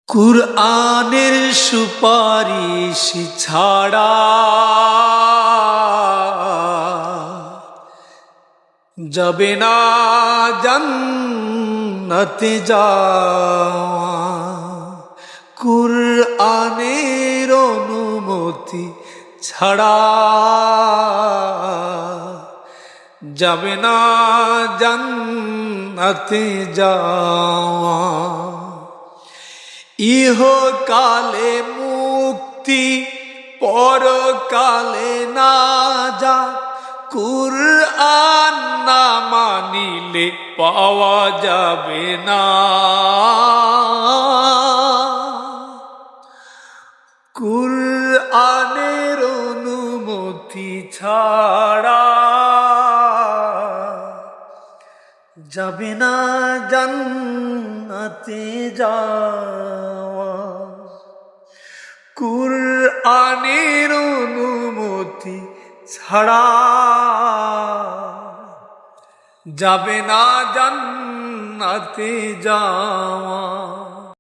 কুরআনের সুপারিশ ছাড়া যাবে না জান্নাতে যাওয়া। কুরআনের অনুমতি ছাড়া যাবে না জান্নাতে যাওয়া। ইহকালে মুক্তি পরকালে না যা, কুরআন না মানিলে পাওয়া যাবে না। কুরআনের অনুমতি ছাড়া যাবে না জান্নাতে যাওয়া। কুরআনের অনুমতি ছাড়া যাবে না জান্নাতে যাওয়া।